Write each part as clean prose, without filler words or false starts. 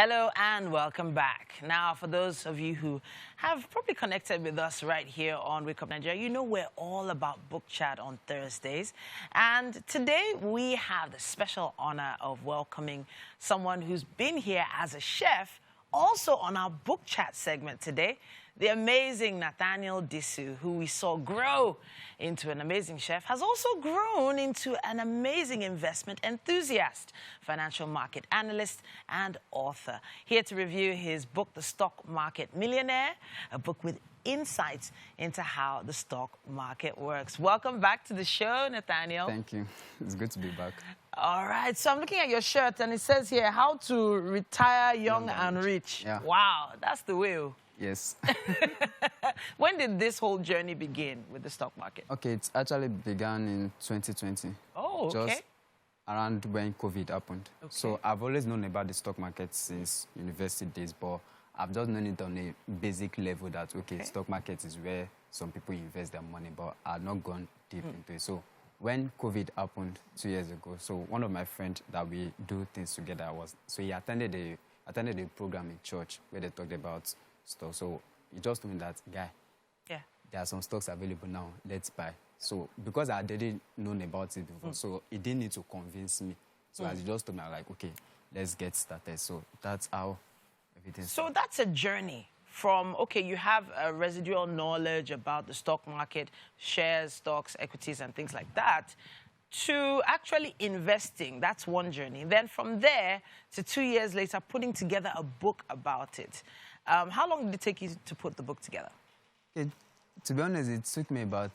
Hello and welcome back. Now, for those of you who have probably connected with us right here on Wake Up Nigeria, you know we're all about book chat on Thursdays. And today we have the special honor of welcoming someone who's been here as a chef, also on our book chat segment today, the amazing Nathanael Disu, who we saw grow into an amazing chef, has also grown into an amazing investment enthusiast, financial market analyst, and author. Here to review his book, The Stock Market Millionaire, a book with insights into how the stock market works. Welcome back to the show, Nathanael. Thank you. It's good to be back. All right, so I'm looking at your shirt, and it says here, how to retire young and rich. Yeah. Wow, that's the way. Yes. When did this whole journey begin with the stock market? Okay, it actually began in 2020. Oh, okay. Just around when COVID happened. Okay. So I've always known about the stock market since university days, but I've just known it on a basic level that, okay, stock market is where some people invest their money, but I've not gone deep into it. So when COVID happened 2 years ago, so one of my friends that we do things together so he attended a program in church where they talked about stock. So he just told me that, guy, there are some stocks available now, let's buy. So because I didn't know about it before, so he didn't need to convince me. So as he just told me, I'm like, okay, let's get started. So that's how everything started. So that's a journey from, okay, you have a residual knowledge about the stock market, shares, stocks, equities, and things like that, to actually investing. That's one journey. Then from there to 2 years later, putting together a book about it. How long did it take you to put the book together? To be honest, it took me about,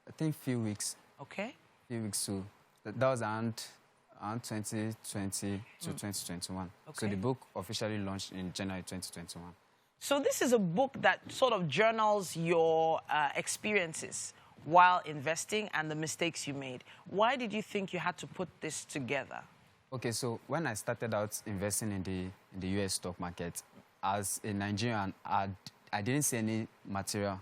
I think, few weeks. Okay. Few weeks, so that was around 2020 to 2021. Okay. So the book officially launched in January 2021. So this is a book that sort of journals your experiences while investing and the mistakes you made. Why did you think you had to put this together? Okay, so when I started out investing in the US stock market, as a Nigerian, I didn't see any material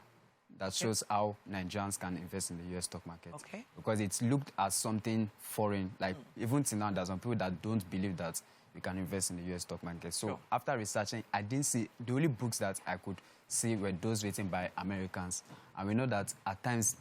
that shows how Nigerians can invest in the US stock market. Okay. Because it's looked as something foreign. Like, even till now, there's some people that don't believe that you can invest in the US stock market. So after researching, I didn't see, the only books that I could see were those written by Americans. And we know that at times,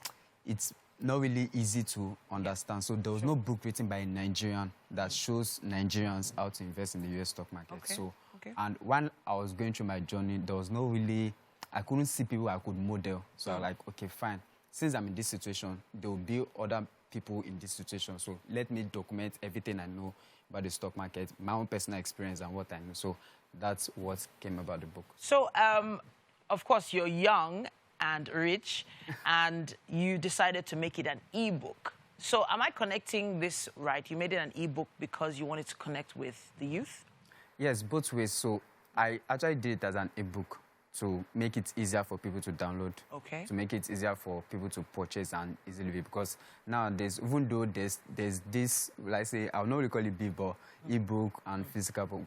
it's not really easy to understand. So there was no book written by a Nigerian that shows Nigerians how to invest in the US stock market. Okay. So, and when I was going through my journey, there was no really, I couldn't see people I could model. So I was like, okay, fine. Since I'm in this situation, there will be other people in this situation. So let me document everything I know about the stock market, my own personal experience and what I know. So that's what came about the book. So, of course, you're young and rich, and you decided to make it an ebook. So am I connecting this right? You made it an ebook because you wanted to connect with the youth? Yes, both ways. So I actually did it as an ebook to make it easier for people to download. Okay. To make it easier for people to purchase and easily read. Because nowadays, even though there's this, like I say, I'll not really call it big, but ebook and physical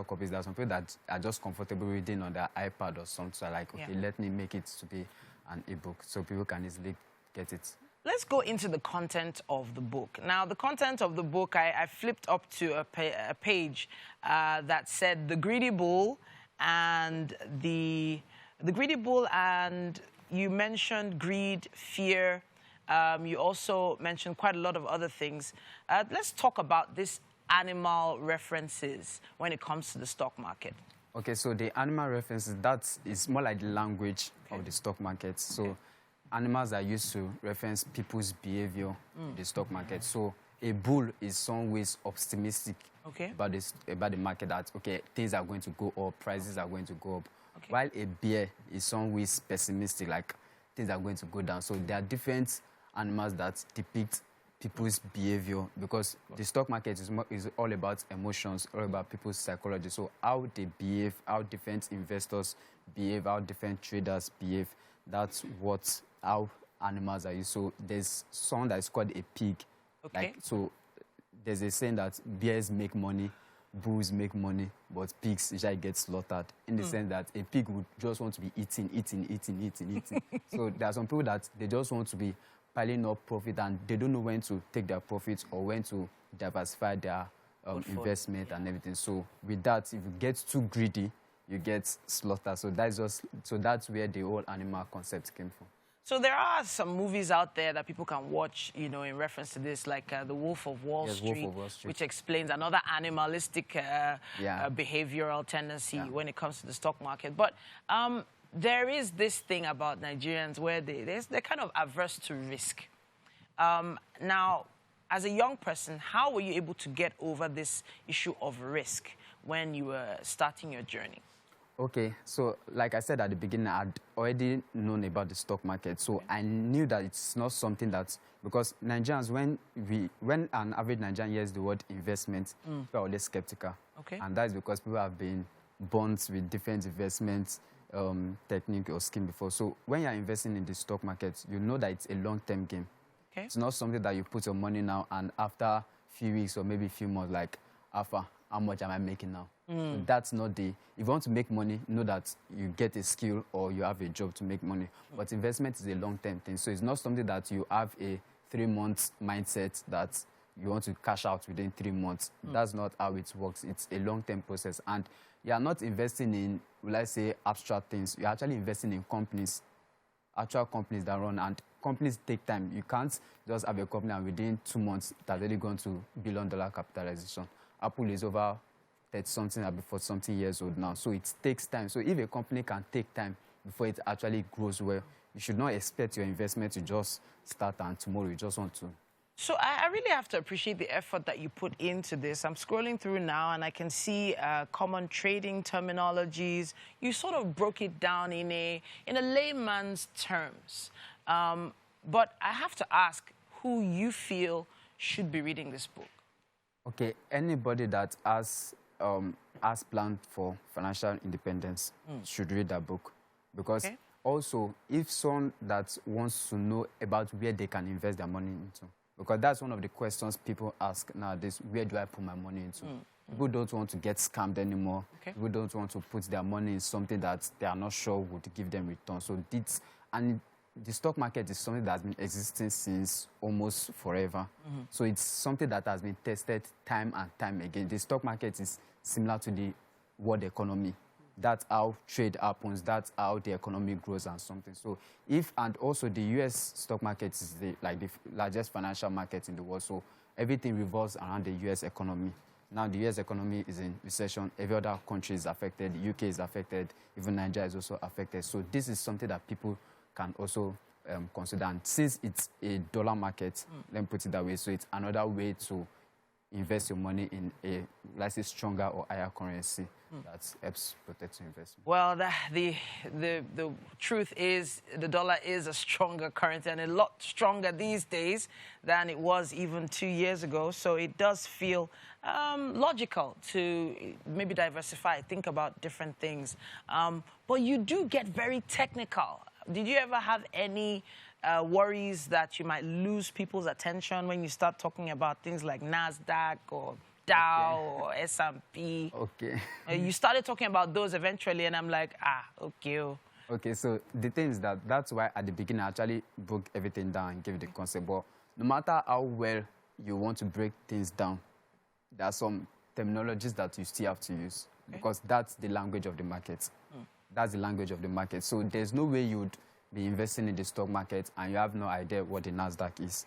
copies, there are some people that are just comfortable reading on their iPad or something. So I'm like, okay, let me make it to be an ebook so people can easily get it. Let's go into the content of the book. Now, the content of the book, I flipped up to a page that said the greedy bull and the greedy bull, and you mentioned greed, fear. You also mentioned quite a lot of other things. Let's talk about this animal references when it comes to the stock market. Okay, so the animal references, that is more like the language of the stock market. So animals are used to reference people's behavior in the stock market. So a bull is some ways optimistic about the market, that, okay, things are going to go up, prices are going to go up. While a bear is some ways pessimistic, like things are going to go down. So there are different animals that depict people's behavior, because the stock market is all about emotions, all about people's psychology. So how they behave, how different investors behave, how different traders behave, that's how animals are used. So there's something that's called a pig. Like, so there's a saying that bears make money, bulls make money, but pigs usually get slaughtered, in the sense that a pig would just want to be eating. So there are some people that they just want to be piling up profit, and they don't know when to take their profits or when to diversify their investment and everything. So with that, if you get too greedy, you get slaughtered. So that's where the whole animal concept came from. So there are some movies out there that people can watch, you know, in reference to this, like The Wolf of Wall Street, which explains another animalistic behavioral tendency when it comes to the stock market. But there is this thing about Nigerians where they're kind of averse to risk. Now, as a young person, how were you able to get over this issue of risk when you were starting your journey? Okay, so like I said at the beginning, I'd already known about the stock market. So I knew that it's not something that, because Nigerians, when an average Nigerian hears the word investment, people are always skeptical. Okay. And that is because people have been burnt with different investment technique or scheme before. So when you're investing in the stock market, you know that it's a long-term game. Okay. It's not something that you put your money now and after a few weeks or maybe a few months, like, Alpha, how much am I making now? So that's not the... If you want to make money, know that you get a skill or you have a job to make money. But investment is a long-term thing. So it's not something that you have a 3-month mindset that you want to cash out within 3 months. That's not how it works. It's a long-term process. And you are not investing in, will I say, abstract things. You're actually investing in companies, actual companies that run. And companies take time. You can't just have a company and within 2 months that's already gone to billion-dollar capitalization. Apple is over 30-something or before something years old now. So it takes time. So if a company can take time before it actually grows well, you should not expect your investment to just start and tomorrow you just want to. So I really have to appreciate the effort that you put into this. I'm scrolling through now and I can see common trading terminologies. You sort of broke it down in a layman's terms. But I have to ask who you feel should be reading this book. Okay, anybody that has planned for financial independence should read that book. Because also, if someone that wants to know about where they can invest their money into, because that's one of the questions people ask nowadays, where do I put my money into? People don't want to get scammed anymore. People don't want to put their money in something that they are not sure would give them return. So the stock market is something that has been existing since almost forever. So it's something that has been tested time and time again. The stock market is similar to the world economy. That's how trade happens. That's how the economy grows and something. So and also the U.S. stock market is the largest financial market in the world. So everything revolves around the U.S. economy. Now the U.S. economy is in recession. Every other country is affected. The UK is affected. Even Nigeria is also affected. So this is something that people can also consider. And since it's a dollar market, let me put it that way, so it's another way to invest your money in a, let's say, stronger or higher currency that helps protect your investment. Well, the truth is the dollar is a stronger currency and a lot stronger these days than it was even 2 years ago. So it does feel logical to maybe diversify, think about different things. But you do get very technical. Did you ever have any worries that you might lose people's attention when you start talking about things like NASDAQ or Dow or S&P? Okay. You started talking about those eventually, and I'm like, okay. Okay, so the thing is that's why at the beginning I actually broke everything down and gave the concept. But no matter how well you want to break things down, there are some terminologies that you still have to use because that's the language of the market. That's the language of the market. So there's no way you'd be investing in the stock market and you have no idea what the NASDAQ is.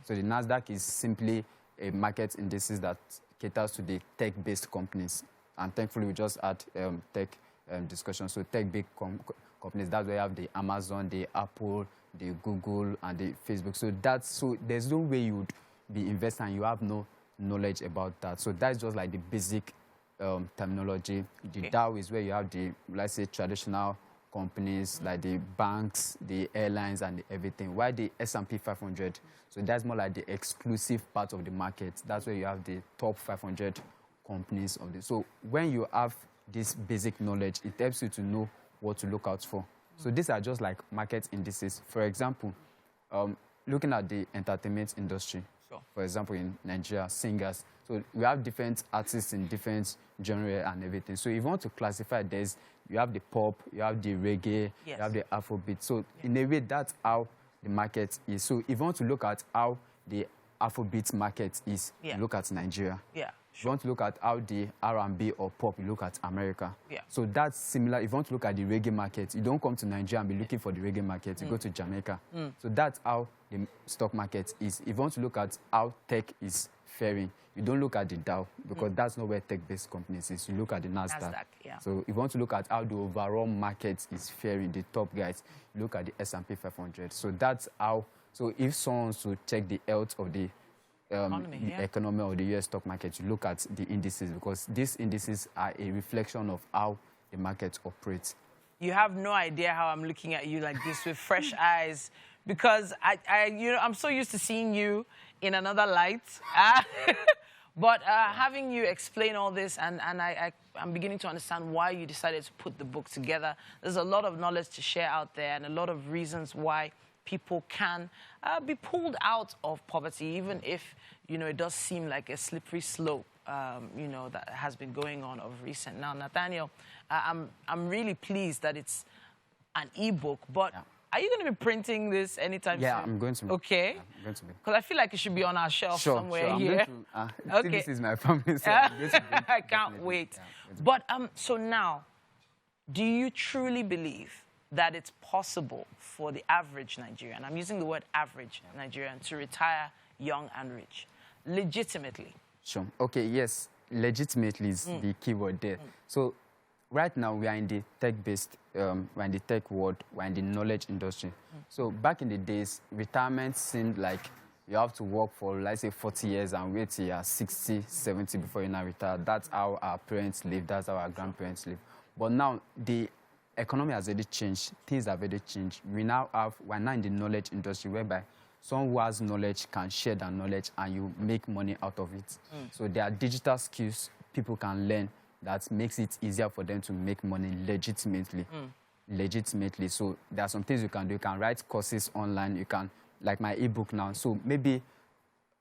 So the NASDAQ is simply a market indices that caters to the tech-based companies. And thankfully, we just had tech discussion. So tech-big companies, that's where you have the Amazon, the Apple, the Google, and the Facebook. So there's no way you'd be investing and you have no knowledge about that. So that's just like the basic terminology. The Dow is where you have the, let's say, traditional companies like the banks, the airlines, and everything. Why the S&P 500? So that's more like the exclusive part of the market. That's where you have the top 500 companies of this. So when you have this basic knowledge, it helps you to know what to look out for. So these are just like market indices. For example, looking at the entertainment industry, for example, in Nigeria, singers. So we have different artists in different genre and everything. So if you want to classify this, you have the pop, you have the reggae, you have the Afrobeat. So in a way, that's how the market is. So if you want to look at how the Afrobeat market is, look at Nigeria. If you want to look at how the R&B or pop, you look at America. Yeah. So that's similar. If you want to look at the reggae market, you don't come to Nigeria and be looking for the reggae market. You go to Jamaica. So that's how the stock market is. If you want to look at how tech is faring, you don't look at the Dow, because that's not where tech-based companies is. You look at the NASDAQ. Yeah. So if you want to look at how the overall market is faring, the top guys, you look at the S&P 500. So that's how. So if someone wants to check the health of the economy of the US stock market, you look at the indices, because these indices are a reflection of how the market operates. You have no idea how I'm looking at you like this with fresh eyes, because I'm so used to seeing you in another light. But having you explain all this, and I'm beginning to understand why you decided to put the book together. There's a lot of knowledge to share out there, and a lot of reasons why people can be pulled out of poverty, even if, it does seem like a slippery slope, that has been going on of recent. Now, Nathanael, I'm really pleased that it's an ebook, but are you going to be printing this anytime soon? Yeah, I'm going to. Okay. Yeah, I'm going to be. Because I feel like it should be on our shelf somewhere here. Okay. This is my family, so I'm going to I can't wait. Yeah, but so now, do you truly believe that it's possible for the average Nigerian, I'm using the word average Nigerian, to retire young and rich, legitimately? Sure. Okay, yes, legitimately is the key word there. So right now we are in the tech-based, we're in the tech world, we're in the knowledge industry. So back in the days, retirement seemed like you have to work for, let's say, 40 years and wait till you're 60, 70 before you now retire. That's how our parents live, that's how our grandparents live. But now the economy has already changed, things have already changed. We're now in the knowledge industry, whereby someone who has knowledge can share that knowledge and you make money out of it. So there are digital skills people can learn that makes it easier for them to make money legitimately. Legitimately. So there are some things you can do. You can write courses online. You can, like my ebook now. So maybe,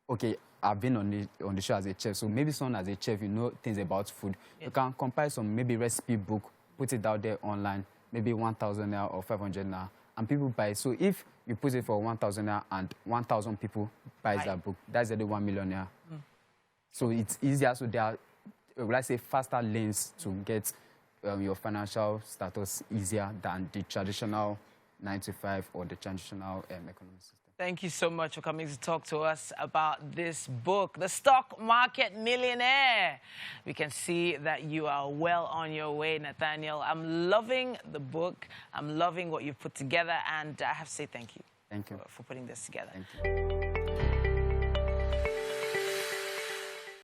okay, I've been on the show as a chef. So maybe someone as a chef, you know things about food. You can compile some maybe recipe book, put it out there online, maybe 1,000 naira or 500 naira, and people buy it. So if you put it for 1,000 naira and 1,000 people buys that book, that's already 1 million naira. So it's easier. So there are, let's say, faster lanes to get your financial status easier than the traditional 9 to 5 or the traditional economic system. Thank you so much for coming to talk to us about this book, The Stock Market Millionaire. We can see that you are well on your way, Nathanael. I'm loving the book. I'm loving what you've put together, and I have to say thank you. Thank you For putting this together. Thank you.